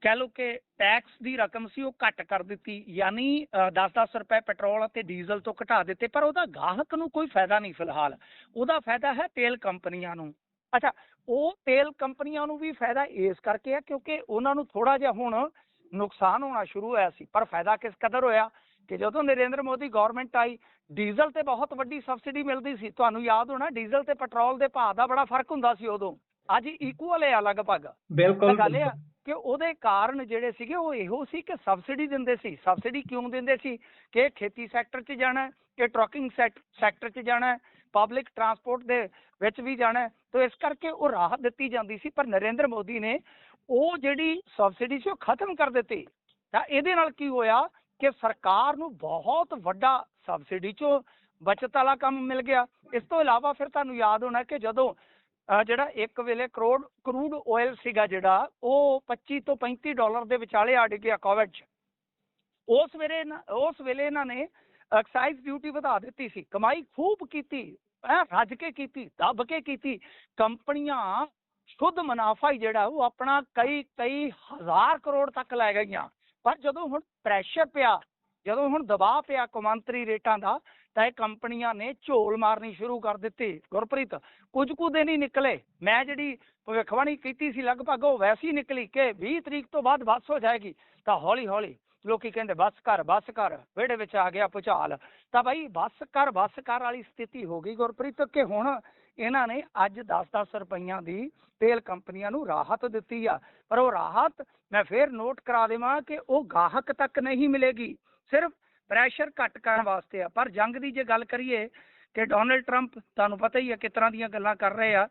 ਕਹਿ ਲਓ ਕਿ ਟੈਕਸ ਦੀ ਰਕਮ ਸੀ ਉਹ ਘੱਟ ਕਰ ਦਿੱਤੀ। ਯਾਨੀ 10-10 ਰੁਪਏ ਪੈਟਰੋਲ ਅਤੇ ਡੀਜ਼ਲ ਤੋਂ ਘਟਾ ਦਿੱਤੇ। ਪਰ ਉਹਦਾ ਗਾਹਕ ਨੂੰ ਕੋਈ ਫਾਇਦਾ ਨਹੀਂ ਫਿਲਹਾਲ। ਉਹਦਾ ਫਾਇਦਾ ਹੈ ਤੇਲ ਕੰਪਨੀਆਂ ਨੂੰ। ਅੱਛਾ, ਉਹ ਤੇਲ ਕੰਪਨੀਆਂ ਨੂੰ ਵੀ ਫਾਇਦਾ ਇਸ ਕਰਕੇ ਆ ਕਿਉਂਕਿ ਉਹਨਾਂ ਨੂੰ ਥੋੜਾ ਜਿਹਾ ਹੁਣ ਨੁਕਸਾਨ ਹੋਣਾ ਸ਼ੁਰੂ ਹੋਇਆ ਸੀ। ਪਰ ਫਾਇਦਾ ਕਿਸ ਕਦਰ ਹੋਇਆ ਕਿ ਜਦੋਂ ਨਰਿੰਦਰ ਮੋਦੀ ਗਵਰਨਮੈਂਟ ਆਈ, ਡੀਜ਼ਲ ਤੇ ਬਹੁਤ ਵੱਡੀ ਸਬਸਿਡੀ ਮਿਲਦੀ ਸੀ। ਤੁਹਾਨੂੰ ਯਾਦ ਹੋਣਾ ਡੀਜ਼ਲ ਤੇ ਪੈਟਰੋਲ ਦੇ ਭਾਅ ਦਾ ਬੜਾ ਫਰਕ ਹੁੰਦਾ ਸੀ ਉਦੋਂ। ਅੱਜ ਇਕੁਅਲ ਹੈ ਲਗਭਗ। ਬਿਲਕੁਲ। ਗੱਲ ਇਹ ਆ ਕਿ ਉਹਦੇ ਕਾਰਨ ਜਿਹੜੇ ਸੀਗੇ ਉਹ ਇਹੋ ਸੀ ਕਿ ਸਬਸਿਡੀ ਦਿੰਦੇ ਸੀ। ਸਬਸਿਡੀ ਕਿਉਂ ਦਿੰਦੇ ਸੀ ਕਿ ਖੇਤੀ ਸੈਕਟਰ 'ਚ ਜਾਣਾ, ਕਿ ਟਰੱਕਿੰਗ ਸੈਕਟਰ 'ਚ ਜਾਣਾ, ਪਬਲਿਕ ਟਰਾਂਸਪੋਰਟ ਦੇ ਵਿੱਚ ਵੀ ਜਾਣਾ। ਤਾਂ ਇਸ ਕਰਕੇ ਉਹ ਰਾਹਤ ਦਿੱਤੀ ਜਾਂਦੀ ਸੀ। ਪਰ ਨਰਿੰਦਰ ਮੋਦੀ ਨੇ ਉਹ ਜਿਹੜੀ ਸਬਸਿਡੀ ਸੀ ਉਹ ਖਤਮ ਕਰ ਦਿੱਤੀ। ਤਾਂ ਇਹਦੇ ਨਾਲ ਕੀ ਹੋਇਆ ਕਿ ਸਰਕਾਰ ਨੂੰ ਬਹੁਤ ਵੱਡਾ ਸਬਸਿਡੀ 'ਚੋਂ ਬਚਤ ਵਾਲਾ ਕੰਮ ਮਿਲ ਗਿਆ। ਇਸ ਤੋਂ ਇਲਾਵਾ ਫਿਰ ਤੁਹਾਨੂੰ ਯਾਦ ਹੋਣਾ ਕਿ ਜਦੋਂ ਜਿਹੜਾ ਇੱਕ ਵੇਲੇ ਕਰੂਡ ਆਇਲ ਸੀਗਾ ਜਿਹੜਾ ਉਹ 25 ਤੋਂ 35 ਡਾਲਰ ਦੇ ਵਿਚਾਲੇ ਅੜ ਗਿਆ ਕੋਵਿਡ 'ਚ। ਉਸ ਵੇਲੇ ਇਹਨਾਂ ਨੇ ਐਕਸਾਈਜ਼ ਡਿਊਟੀ ਵਧਾ ਦਿੱਤੀ ਸੀ। ਕਮਾਈ ਖੂਬ ਕੀਤੀ, ਰੱਜ ਕੇ ਕੀਤੀ, ਦੱਬ ਕੇ ਕੀਤੀ। ਕੰਪਨੀਆਂ ਸ਼ੁੱਧ ਮੁਨਾਫਾ ਹੀ ਜਿਹੜਾ ਉਹ ਆਪਣਾ ਕਈ ਹਜ਼ਾਰ ਕਰੋੜ ਤੱਕ ਲੈ ਗਈਆਂ। ਪਰ ਜਦੋਂ ਹੁਣ ਪ੍ਰੈਸ਼ਰ ਪਿਆ, ਜਦੋਂ ਹੁਣ ਦਬਾਅ ਪਿਆ ਕੌਮਾਂਤਰੀ ਰੇਟਾਂ ਦਾ, ਤਾਂ ਇਹ ਕੰਪਨੀਆਂ ਨੇ ਝੋਲ ਮਾਰਨੀ ਸ਼ੁਰੂ ਕਰ ਦਿੱਤੀ। ਗੁਰਪ੍ਰੀਤ, ਕੁਝ ਕੁ ਦਿਨ ਹੀ ਨਿਕਲੇ। ਮੈਂ ਜਿਹੜੀ ਭਵਿੱਖਬਾਣੀ ਕੀਤੀ ਸੀ ਲਗਭਗ ਉਹ ਵੈਸੀ ਹੀ ਨਿਕਲੀ ਕਿ 20 ਤਰੀਕ ਤੋਂ ਬਾਅਦ ਬੱਸ ਹੋ ਜਾਏਗੀ। ਤਾਂ ਹੌਲੀ ਹੌਲੀ ਲੋਕੀ ਕਹਿੰਦੇ ਬੱਸ ਕਰ, ਵਿਹੜੇ ਵਿੱਚ ਆ ਗਿਆ ਭੁਚਾਲ। ਤਾਂ ਬਾਈ ਬੱਸ ਕਰ ਵਾਲੀ ਸਥਿਤੀ ਹੋ ਗਈ ਗੁਰਪ੍ਰੀਤ ਕਿ ਹੁਣ ਇਹਨਾਂ ਨੇ ਅੱਜ 10-10 ਰੁਪਈਆਂ ਦੀ ਤੇਲ ਕੰਪਨੀਆਂ ਨੂੰ ਰਾਹਤ ਦਿੱਤੀ ਆ। ਪਰ ਉਹ ਰਾਹਤ ਮੈਂ ਫੇਰ ਨੋਟ ਕਰਾ ਦੇਵਾਂ ਕਿ ਉਹ ਗਾਹਕ ਤੱਕ ਨਹੀਂ ਮਿਲੇਗੀ, ਸਿਰਫ ਪ੍ਰੈਸ਼ਰ ਘੱਟ ਕਰਨ ਵਾਸਤੇ ਆ। ਪਰ ਜੰਗ ਦੀ ਜੇ ਗੱਲ ਕਰੀਏ ਕਿ ਡੋਨਲਡ ਟਰੰਪ ਤੁਹਾਨੂੰ ਪਤਾ ਹੀ ਹੈ ਕਿਸ ਤਰ੍ਹਾਂ ਦੀਆਂ ਗੱਲਾਂ ਕਰ ਰਹੇ ਆ।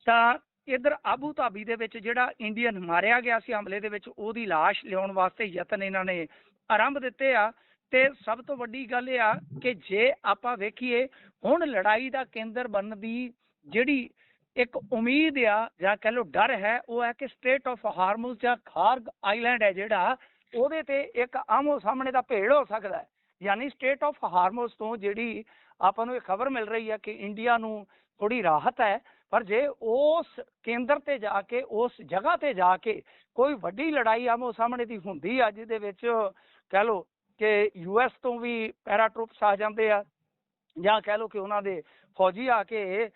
ਤਾਂ ਇੱਧਰ ਆਬੂ ਧਾਬੀ ਦੇ ਵਿੱਚ ਜਿਹੜਾ ਇੰਡੀਅਨ ਮਾਰਿਆ ਗਿਆ ਸੀ ਹਮਲੇ ਦੇ ਵਿੱਚ, ਉਹਦੀ ਲਾਸ਼ ਲਿਆਉਣ ਵਾਸਤੇ ਯਤਨ ਇਹਨਾਂ ਨੇ ਆਰੰਭ ਦਿੱਤੇ ਆ। ਤੇ ਸਭ ਤੋਂ ਵੱਡੀ ਗੱਲ ਇਹ ਆ ਕਿ ਜੇ ਆਪਾਂ ਵੇਖੀਏ ਹੁਣ ਲੜਾਈ ਦਾ ਕੇਂਦਰ ਬਣਨ ਦੀ ਜਿਹੜੀ ਇੱਕ ਉਮੀਦ ਆ ਜਾਂ ਕਹਿ ਲਓ ਡਰ ਹੈ, ਉਹ ਹੈ ਕਿ ਸਟ੍ਰੇਟ ਆਫ ਹਾਰਮੂਜ਼ ਜਾਂ ਖਾਰਗ ਆਈਲੈਂਡ ਹੈ ਜਿਹੜਾ, ਉਹਦੇ ਤੇ ਇੱਕ ਆਮੋ ਸਾਹਮਣੇ ਦਾ ਭੇੜ ਹੋ ਸਕਦਾ ਹੈ। ਯਾਨੀ ਸਟ੍ਰੇਟ ਆਫ ਹਾਰਮੂਜ਼ ਤੋਂ ਜਿਹੜੀ ਆਪਾਂ ਨੂੰ ਇਹ ਖਬਰ ਮਿਲ ਰਹੀ ਹੈ ਕਿ ਇੰਡੀਆ ਨੂੰ ਥੋੜੀ ਰਾਹਤ ਹੈ। ਪਰ ਜੇ ਉਸ ਕੇਂਦਰ ਤੇ ਜਾ ਕੇ, ਉਸ ਜਗ੍ਹਾ ਤੇ ਜਾ ਕੇ ਕੋਈ ਵੱਡੀ ਲੜਾਈ ਆਮੋ ਸਾਹਮਣੇ ਦੀ ਹੁੰਦੀ ਆ ਜਿਹਦੇ ਵਿੱਚ ਕਹਿ ਲਓ ਕਿ US ਤੋਂ ਵੀ ਪੈਰਾਟਰੂਪਸ ਆ ਜਾਂਦੇ ਆ ਜਾਂ ਕਹਿ ਲਓ ਕਿ ਉਹਨਾਂ ਦੇ ਫੌਜੀ ਆ ਕੇ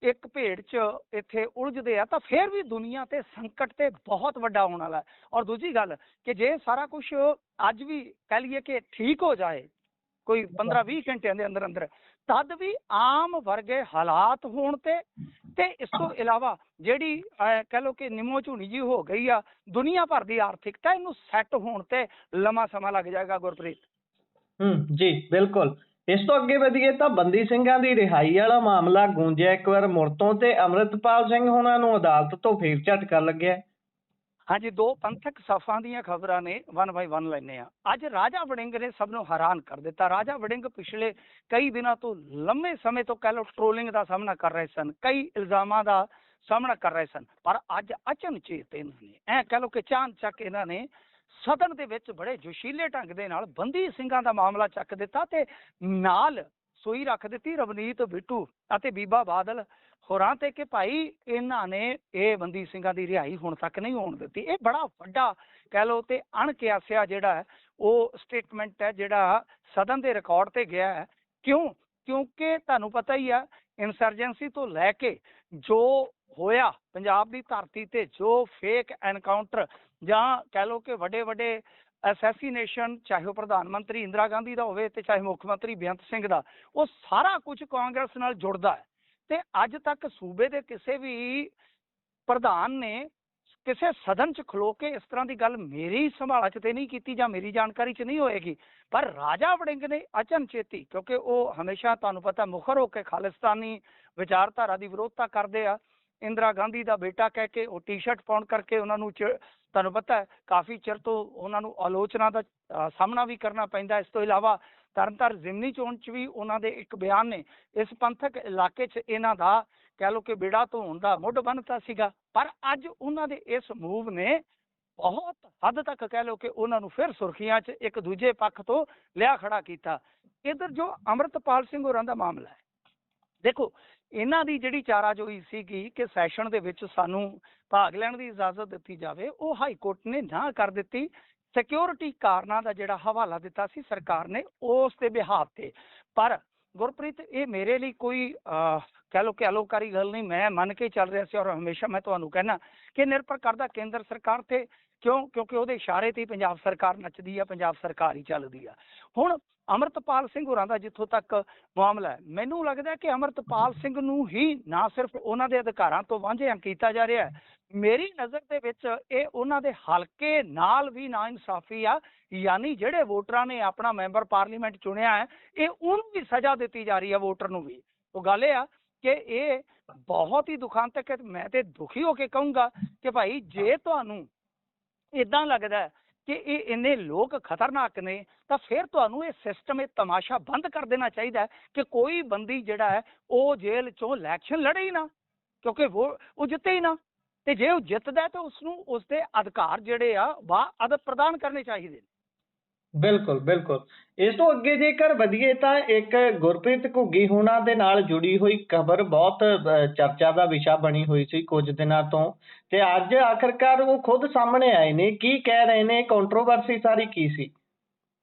ਇੱਕ ਭੇੜ 'ਚ ਇੱਥੇ ਉਲਝਦੇ ਆ, ਤਾਂ ਫਿਰ ਵੀ ਦੁਨੀਆ ਤੇ ਸੰਕਟ ਤੇ ਬਹੁਤ ਵੱਡਾ ਆਉਣ ਵਾਲਾ ਹੈ। ਔਰ ਦੂਜੀ ਗੱਲ ਕਿ ਜੇ ਸਾਰਾ ਕੁਝ ਅੱਜ ਵੀ ਕਹਿ ਲਈਏ ਕਿ ਠੀਕ ਹੋ ਜਾਏ ਕੋਈ 15-20 ਘੰਟਿਆਂ ਦੇ ਅੰਦਰ ਅੰਦਰ, ਤਦ ਵੀ ਆਮ ਵਰਗੇ ਹਾਲਾਤ ਹੋਣ ਤੇ ਇਸ ਤੋਂ ਇਲਾਵਾ ਜਿਹੜੀ ਕਹਿ ਲਓ ਕਿ ਨਿਮੋ ਝੂਣੀ ਜੀ ਹੋ ਗਈ ਆ ਦੁਨੀਆ ਭਰ ਦੀ ਆਰਥਿਕਤਾ, ਇਹਨੂੰ ਸੈੱਟ ਹੋਣ ਤੇ ਲੰਮਾ ਸਮਾਂ ਲੱਗ ਜਾਏਗਾ ਗੁਰਪ੍ਰੀਤ। ਜੀ ਬਿਲਕੁਲ। ਇਸ ਤੋਂ ਅੱਗੇ ਵਧੀਏ ਤਾਂ ਬੰਦੀ ਸਿੰਘਾਂ ਦੀ ਰਿਹਾਈ ਵਾਲਾ ਮਾਮਲਾ ਗੂੰਜਿਆ ਇੱਕ ਵਾਰ ਮੁੜ ਤੋਂ ਤੇ ਅੰਮ੍ਰਿਤਪਾਲ ਸਿੰਘ ਹੋਣਾ ਨੂੰ ਅਦਾਲਤ ਤੋਂ ਫੇਰ ਝਟਕਾ ਲੱਗਿਆ। ਹਾਂਜੀ, ਦੋ ਪੰਥਕ ਸਫਾਂ ਦੀਆਂ ਖਬਰਾਂ ਨੇ, 1 ਬਾਈ 1 ਲੈਂਦੇ ਆ। ਅੱਜ ਰਾਜਾ ਵੜਿੰਗ ਨੇ ਸਭ ਨੂੰ ਹੈਰਾਨ ਕਰ ਦਿੱਤਾ। ਰਾਜਾ ਵੜਿੰਗ ਪਿਛਲੇ ਕਈ ਦਿਨਾਂ ਤੋਂ, ਲੰਮੇ ਸਮੇਂ ਤੋਂ ਕਹਿ ਲਓ, ਟ੍ਰੋਲਿੰਗ ਦਾ ਸਾਹਮਣਾ ਕਰ ਰਹੇ ਸਨ, ਕਈ ਇਲਜ਼ਾਮਾਂ ਦਾ ਸਾਹਮਣਾ ਕਰ ਰਹੇ ਸਨ। ਪਰ ਅੱਜ ਅਚਨਚੇਤ ਇਹਨਾਂ ਨੇ, ਐ ਕਹਿ ਲਓ ਕਿ ਚਾਣਚੱਕ ਇਹਨਾਂ ਨੇ ਸਦਨ ਦੇ ਵਿੱਚ ਬੜੇ ਜੋਸ਼ੀਲੇ ਢੰਗ ਦੇ ਨਾਲ ਬੰਦੀ ਸਿੰਘਾਂ ਦਾ ਮਾਮਲਾ ਚੱਕ ਦਿੱਤਾ ਤੇ ਨਾਲ ਸੂਈ ਰੱਖ ਦਿੱਤੀ ਰਵਨੀਤ ਬਿੱਟੂ ਅਤੇ ਬੀਬਾ ਬਾਦਲ ਹੋਰਾਂ ਤੇ ਕਿ ਭਾਈ ਇਹਨਾਂ ਨੇ ਇਹ ਬੰਦੀ ਸਿੰਘਾਂ ਦੀ ਰਿਹਾਈ ਹੁਣ ਤੱਕ ਨਹੀਂ ਹੋਣ ਦਿੱਤੀ। ਇਹ ਬੜਾ ਵੱਡਾ ਕਹਿ ਲਓ ਤੇ ਅਣਕਿਆਸਿਆ ਜਿਹੜਾ ਹੈ ਉਹ ਸਟੇਟਮੈਂਟ ਹੈ ਜਿਹੜਾ ਸਦਨ ਦੇ ਰਿਕਾਰਡ ਤੇ ਗਿਆ ਹੈ। ਕਿਉਂਕਿ ਤੁਹਾਨੂੰ ਪਤਾ ਹੀ ਆ, ਇਨਸਰਜੈਂਸੀ ਤੋਂ ਲੈ ਕੇ ਜੋ ਹੋਇਆ ਪੰਜਾਬ ਦੀ ਧਰਤੀ ਤੇ, ਜੋ ਫੇਕ ਐਨਕਾਊਂਟਰ ਜਾਂ ਕਹਿ ਲਓ ਕਿ ਵੱਡੇ ਵੱਡੇ ਅਸੈਸੀਨੇਸ਼ਨ, ਚਾਹੇ ਉਹ ਪ੍ਰਧਾਨ ਮੰਤਰੀ ਇੰਦਰਾ ਗਾਂਧੀ ਦਾ ਹੋਵੇ ਤੇ ਚਾਹੇ ਮੁੱਖ ਮੰਤਰੀ ਬੇਅੰਤ ਸਿੰਘ ਦਾ, ਉਹ ਸਾਰਾ ਕੁਝ ਕਾਂਗਰਸ ਨਾਲ ਜੁੜਦਾ ਹੈ। ਤੇ ਅੱਜ ਤੱਕ ਸੂਬੇ ਦੇ ਕਿਸੇ ਵੀ ਪ੍ਰਧਾਨ ਨੇ ਕਿਸੇ ਸਦਨ 'ਚ ਖਲੋ ਕੇ ਇਸ ਤਰ੍ਹਾਂ ਦੀ ਗੱਲ ਮੇਰੀ ਸੰਭਾਲਾ 'ਚ ਤੇ ਨਹੀਂ ਕੀਤੀ ਜਾਂ ਮੇਰੀ ਜਾਣਕਾਰੀ 'ਚ ਨਹੀਂ ਹੋਏਗੀ। ਪਰ ਰਾਜਾ ਵੜਿੰਗ ਨੇ ਅਚਨਚੇਤੀ, ਕਿਉਂਕਿ ਉਹ ਹਮੇਸ਼ਾ ਤੁਹਾਨੂੰ ਪਤਾ ਮੁਖਰ ਹੋ ਕੇ ਖਾਲਿਸਤਾਨੀ ਵਿਚਾਰਧਾਰਾ ਦੀ ਵਿਰੋਧਤਾ ਕਰਦੇ ਆ, ਇੰਦਰਾ ਗਾਂਧੀ ਦਾ ਬੇਟਾ ਕਹਿ ਕੇ ਉਹ ਟੀ-ਸ਼ਰਟ ਪਾਉਣ ਕਰਕੇ ਉਹਨਾਂ ਨੂੰ ਤੁਹਾਨੂੰ ਪਤਾ ਹੈ ਕਾਫੀ ਚਿਰ ਤੋਂ ਉਹਨਾਂ ਨੂੰ ਆਲੋਚਨਾ ਦਾ ਸਾਹਮਣਾ ਵੀ ਕਰਨਾ ਪੈਂਦਾ। ਇਸ ਤੋਂ ਇਲਾਵਾ ਤਰਨਤਾਰਨ ਜ਼ਿਮਨੀ ਚੋਣ 'ਚ ਵੀ ਉਹਨਾਂ ਦੇ ਇੱਕ ਬਿਆਨ ਨੇ ਇਸ ਪੰਥਕ ਇਲਾਕੇ 'ਚ ਇਹਨਾਂ ਦਾ ਕਹਿ ਲਓ ਕਿ ਬੇੜਾ ਧੋਣ ਦਾ ਮੁੱਢ ਬੰਨ੍ਹਤਾ ਸੀਗਾ। ਪਰ ਅੱਜ ਉਹਨਾਂ ਦੇ ਇਸ ਮੂਵ ਨੇ ਬਹੁਤ ਹੱਦ ਤੱਕ ਕਹਿ ਲਓ ਕਿ ਉਹਨਾਂ ਨੂੰ ਫਿਰ ਸੁਰਖੀਆਂ 'ਚ ਇੱਕ ਦੂਜੇ ਪੱਖ ਤੋਂ ਲਿਆ ਖੜਾ ਕੀਤਾ। ਇੱਧਰ ਜੋ ਅੰਮ੍ਰਿਤਪਾਲ ਸਿੰਘ ਹੋਰਾਂ ਦਾ ਮਾਮਲਾ ਹੈ, ਦੇਖੋ ਇਹਨਾਂ ਦੀ ਜਿਹੜੀ ਚਾਰਾਜੋਈ ਸੀਗੀ ਕਿ ਸੈਸ਼ਨ ਦੇ ਵਿੱਚ ਸਾਨੂੰ ਭਾਗ ਲੈਣ ਦੀ ਇਜਾਜ਼ਤ ਦਿੱਤੀ ਜਾਵੇ, ਉਹ ਹਾਈ ਕੋਰਟ ਨੇ ਨਾ ਕਰ ਦਿੱਤੀ। ਸਿਕਿਉਰਿਟੀ ਕਾਰਨਾਂ ਦਾ ਜਿਹੜਾ ਹਵਾਲਾ ਦਿੱਤਾ ਸੀ ਸਰਕਾਰ ਨੇ ਉਸ ਦੇ ਬਿਹਾਫ ਤੇ। ਪਰ ਗੁਰਪ੍ਰੀਤ, ਇਹ ਮੇਰੇ ਲਈ ਕੋਈ ਕਹਿ ਲਓ ਕਿ ਅਲੋਕਾਰੀ ਗੱਲ ਨਹੀਂ, ਮੈਂ ਮੰਨ ਕੇ ਚੱਲ ਰਿਹਾ ਸੀ ਔਰ ਹਮੇਸ਼ਾ ਮੈਂ ਤੁਹਾਨੂੰ ਕਹਿਣਾ ਕਿ ਨਿਰਭਰ ਕਰਦਾ ਕੇਂਦਰ ਸਰਕਾਰ ਤੇ। ਕਿਉਂਕਿ ਉਹਦੇ ਇਸ਼ਾਰੇ ਤੇ ਪੰਜਾਬ ਸਰਕਾਰ ਨੱਚਦੀ ਆ, ਪੰਜਾਬ ਸਰਕਾਰ ਹੀ ਚੱਲਦੀ ਆ। ਹੁਣ ਅੰਮ੍ਰਿਤਪਾਲ ਸਿੰਘ ਹੋਰਾਂ ਦਾ ਜਿੱਥੋਂ ਤੱਕ ਮਾਮਲਾ ਹੈ, ਮੈਨੂੰ ਲੱਗਦਾ ਕਿ ਅੰਮ੍ਰਿਤਪਾਲ ਸਿੰਘ ਨੂੰ ਹੀ ਨਾ ਸਿਰਫ ਉਹਨਾਂ ਦੇ ਅਧਿਕਾਰਾਂ ਤੋਂ ਵਾਂਝਿਆ ਕੀਤਾ ਜਾ ਰਿਹਾ ਹੈ, ਮੇਰੀ ਨਜ਼ਰ ਦੇ ਵਿੱਚ ਇਹ ਉਹਨਾਂ ਦੇ ਹਲਕੇ ਨਾਲ ਵੀ ਨਾ ਇਨਸਾਫੀ ਆ। ਯਾਨੀ ਜਿਹੜੇ ਵੋਟਰਾਂ ਨੇ ਆਪਣਾ ਮੈਂਬਰ ਪਾਰਲੀਮੈਂਟ ਚੁਣਿਆ ਹੈ, ਇਹ ਉਹਨੂੰ ਵੀ ਸਜ਼ਾ ਦਿੱਤੀ ਜਾ ਰਹੀ ਹੈ, ਵੋਟਰ ਨੂੰ ਵੀ। ਉਹ ਗੱਲ ਇਹ ਆ ਕਿ ਇਹ ਬਹੁਤ ਹੀ ਦੁਖਾਂਤਕ ਹੈ। ਮੈਂ ਤੇ ਦੁਖੀ ਹੋ ਕੇ ਕਹੂੰਗਾ ਕਿ ਭਾਈ ਜੇ ਤੁਹਾਨੂੰ ਇਦਾਂ ਲੱਗਦਾ ਹੈ ਕਿ ਇਹ ਇੰਨੇ ਲੋਕ ਖਤਰਨਾਕ ਨੇ ਤਾਂ ਫਿਰ ਤੁਹਾਨੂੰ ਇਹ ਸਿਸਟਮ, ਇਹ ਤਮਾਸ਼ਾ ਬੰਦ ਕਰ ਦੇਣਾ ਚਾਹੀਦਾ ਹੈ ਕਿ ਕੋਈ ਬੰਦੀ ਜਿਹੜਾ ਹੈ ਉਹ ਜੇਲ੍ਹ ਚੋਂ ਇਲੈਕਸ਼ਨ ਲੜੇ ਹੀ ਨਾ, ਕਿਉਂਕਿ ਉਹ ਜਿੱਤੇ ਹੀ ਨਾ। ਤੇ ਜੇ ਉਹ ਜਿੱਤਦਾ ਤਾਂ ਉਸਨੂੰ ਉਸਦੇ ਅਧਿਕਾਰ ਜਿਹੜੇ ਆ ਅਦਬ ਪ੍ਰਦਾਨ ਕਰਨੇ ਚਾਹੀਦੇ ਨੇ। ਬਿਲਕੁਲ ਬਿਲਕੁਲ। ਇਸ ਤੋਂ ਅੱਗੇ ਜੇਕਰ ਵਧੀਏ ਤਾਂ ਇੱਕ ਗੁਰਪ੍ਰੀਤ ਘੁੱਗੀ ਹੋਣਾ ਦੇ ਨਾਲ ਜੁੜੀ ਹੋਈ ਖਬਰ ਬਹੁਤ ਚਰਚਾ ਦਾ ਵਿਸ਼ਾ ਬਣੀ ਹੋਈ ਸੀ ਕੁਝ ਦਿਨਾਂ ਤੋਂ, ਤੇ ਅੱਜ ਆਖਰਕਾਰ ਉਹ ਖੁਦ ਸਾਹਮਣੇ ਆਏ ਨੇ। ਕੀ ਕਹਿ ਰਹੇ ਨੇ? ਕੰਟਰੋਵਰਸੀ ਸਾਰੀ ਕੀ ਸੀ?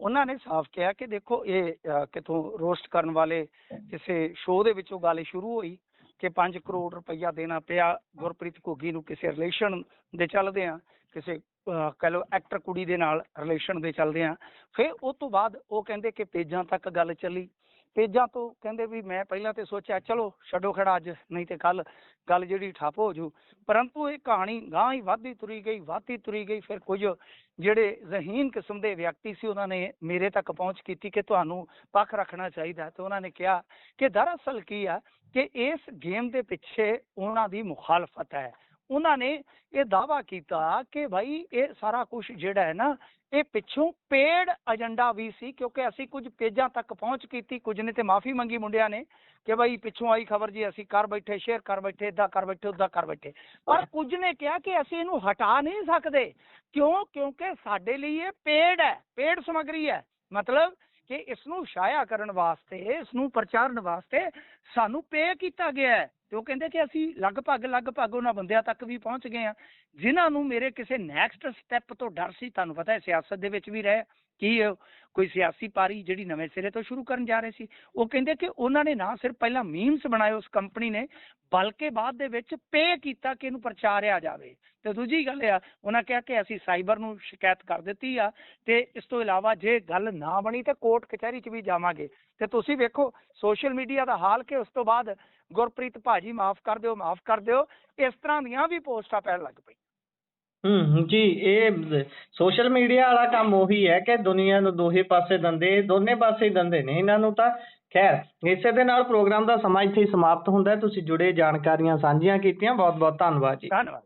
ਉਹਨਾਂ ਨੇ ਸਾਫ਼ ਕਿਹਾ ਕਿ ਦੇਖੋ ਇਹ ਕਿਤੋਂ ਰੋਸਟ ਕਰਨ ਵਾਲੇ ਕਿਸੇ ਸ਼ੋਅ ਦੇ ਵਿੱਚੋਂ ਗੱਲ ਸ਼ੁਰੂ ਹੋਈ ਕਿ 5 ਕਰੋੜ ਰੁਪਈਆ ਦੇਣਾ ਪਿਆ ਗੁਰਪ੍ਰੀਤ ਘੁੱਗੀ ਨੂੰ ਕਿਸੇ ਰਿਲੇਸ਼ਨ ਦੇ ਚੱਲਦੇ ਆ, ਕਿਸੇ ਕਹਿ ਲਓ ਐਕਟਰ ਕੁੜੀ ਦੇ ਨਾਲ ਰਿਲੇਸ਼ਨ ਦੇ ਚੱਲਦੇ ਆ। ਫਿਰ ਉਹ ਤੋਂ ਬਾਅਦ ਉਹ ਕਹਿੰਦੇ ਕਿ ਪੇਜਾਂ ਤੱਕ ਗੱਲ ਚੱਲੀ। ਪੇਜਾਂ ਤੋਂ ਕਹਿੰਦੇ ਵੀ ਮੈਂ ਪਹਿਲਾਂ ਤੇ ਸੋਚਿਆ ਚਲੋ ਛੱਡੋ ਖੜਾ ਅੱਜ, ਨਹੀਂ ਤੇ ਕੱਲ ਗੱਲ ਜਿਹੜੀ ਠੱਪ ਹੋ ਜੂ। ਪਰੰਤੂ ਇਹ ਕਹਾਣੀ ਗਾਂਹ ਹੀ ਵੱਧਦੀ ਤੁਰੀ ਗਈ। ਫਿਰ ਕੁਝ ਜਿਹੜੇ ਜ਼ਹੀਨ ਕਿਸਮ ਦੇ ਵਿਅਕਤੀ ਸੀ ਉਹਨਾਂ ਨੇ ਮੇਰੇ ਤੱਕ ਪਹੁੰਚ ਕੀਤੀ ਕਿ ਤੁਹਾਨੂੰ ਪੱਖ ਰੱਖਣਾ ਚਾਹੀਦਾ। ਤੇ ਉਹਨਾਂ ਨੇ ਕਿਹਾ ਕਿ ਦਰਅਸਲ ਕੀ ਆ ਕਿ ਇਸ ਗੇਮ ਦੇ ਪਿੱਛੇ ਉਹਨਾਂ ਦੀ ਮੁਖਾਲਫਤ ਹੈ। ਉਹਨਾਂ ਨੇ ਇਹ ਦਾਅਵਾ ਕੀਤਾ ਕਿ ਭਾਈ ਇਹ ਸਾਰਾ ਕੁਝ ਜਿਹੜਾ ਹੈ ਨਾ, ਇਹ ਪਿੱਛੋਂ ਪੇਡ ਏਜੰਡਾ ਵੀ ਸੀ, ਕਿਉਂਕਿ ਅਸੀਂ ਕੁਝ ਪੇਜਾਂ ਤੱਕ ਪਹੁੰਚ ਕੀਤੀ, ਕੁਝ ਨੇ ਤੇ ਮਾਫੀ ਮੰਗੀ ਮੁੰਡਿਆਂ ਨੇ ਕਿ ਭਾਈ ਪਿੱਛੋਂ ਆਈ ਖਬਰ ਜੀ ਅਸੀਂ ਕਰ ਬੈਠੇ, ਸ਼ੇਅਰ ਕਰ ਬੈਠੇ, ਏਦਾਂ ਕਰ ਬੈਠੇ, ਉੱਦਾਂ ਕਰ ਬੈਠੇ। ਪਰ ਕੁਝ ਨੇ ਕਿਹਾ ਕਿ ਅਸੀਂ ਇਹਨੂੰ ਹਟਾ ਨਹੀਂ ਸਕਦੇ। ਕਿਉਂਕਿ ਸਾਡੇ ਲਈ ਇਹ ਪੇਡ ਹੈ, ਪੇਡ ਸਮੱਗਰੀ ਹੈ। ਮਤਲਬ ਕਿ ਇਸ ਨੂੰ ਛਾਇਆ ਕਰਨ ਵਾਸਤੇ, ਇਸ ਨੂੰ ਪ੍ਰਚਾਰਨ ਵਾਸਤੇ ਸਾਨੂੰ ਪੇ ਕੀਤਾ ਗਿਆ ਹੈ। ਤੇ ਉਹ ਕਹਿੰਦੇ ਕਿ ਅਸੀਂ ਲਗਭਗ ਉਹਨਾਂ ਬੰਦਿਆਂ ਤੱਕ ਵੀ ਪਹੁੰਚ ਗਏ ਆ ਜਿਨ੍ਹਾਂ ਨੂੰ ਮੇਰੇ ਕਿਸੇ ਨੈਕਸਟ ਸਟੈਪ ਤੋਂ ਡਰ ਸੀ। ਤੁਹਾਨੂੰ ਪਤਾ ਹੈ ਸਿਆਸਤ ਦੇ ਵਿੱਚ ਵੀ ਰਹੇ ਕੀ ਕੋਈ ਸਿਆਸੀ ਪਾਰੀ ਜਿਹੜੀ ਨਵੇਂ ਸਿਰੇ ਤੋਂ ਸ਼ੁਰੂ ਕਰਨ ਜਾ ਰਹੇ ਸੀ, ਉਹ ਕਹਿੰਦੇ ਕਿ ਉਹਨਾਂ ਨੇ ਨਾ ਸਿਰਫ ਪਹਿਲਾਂ ਮੀਮਸ ਬਣਾਏ ਉਸ ਕੰਪਨੀ ਨੇ, ਬਲਕਿ ਬਾਅਦ ਦੇ ਵਿੱਚ ਪੇ ਕੀਤਾ ਕਿ ਇਹਨੂੰ ਪ੍ਰਚਾਰਿਆ ਜਾਵੇ। ਤੇ ਦੂਜੀ ਗੱਲ ਆ, ਉਹਨਾਂ ਕਿਹਾ ਕਿ ਅਸੀਂ ਸਾਈਬਰ ਨੂੰ ਸ਼ਿਕਾਇਤ ਕਰ ਦਿੱਤੀ ਆ ਤੇ ਇਸ ਤੋਂ ਇਲਾਵਾ ਜੇ ਗੱਲ ਨਾ ਬਣੀ ਤੇ ਕੋਰਟ ਕਚਹਿਰੀ 'ਚ ਵੀ ਜਾਵਾਂਗੇ। ਤੇ ਤੁਸੀਂ ਵੇਖੋ ਸੋਸ਼ਲ ਮੀਡੀਆ ਦਾ ਹਾਲ ਕਿ ਉਸ ਤੋਂ ਬਾਅਦ ਗੁਰਪ੍ਰੀਤ ਭਾਜੀ ਮਾਫ ਕਰ ਦਿਓ, ਇਸ ਤਰ੍ਹਾਂ ਦੀਆਂ ਵੀ ਪੋਸਟਾਂ ਪੈਣ ਲੱਗ ਪਈ। ਜੀ, ਇਹ ਸੋਸ਼ਲ ਮੀਡੀਆ ਵਾਲਾ ਕੰਮ ਉਹੀ ਹੈ ਕਿ ਦੁਨੀਆ ਨੂੰ ਦੋਹੇ ਪਾਸੇ ਦੰਦੇ, ਦੋਨੇ ਪਾਸੇ ਦੰਦੇ ਨੇ ਇਹਨਾਂ ਨੂੰ। ਤਾਂ ਖੈਰ ਇਸੇ ਦੇ ਨਾਲ ਪ੍ਰੋਗਰਾਮ ਦਾ ਸਮਾਂ ਇੱਥੇ ਹੀ ਸਮਾਪਤ ਹੁੰਦਾ ਹੈ। ਤੁਸੀਂ ਜੁੜੇ ਜਾਣਕਾਰੀਆਂ ਸਾਂਝੀਆਂ ਕੀਤੀਆਂ, ਬਹੁਤ ਬਹੁਤ ਧੰਨਵਾਦ ਜੀ। ਧੰਨਵਾਦ।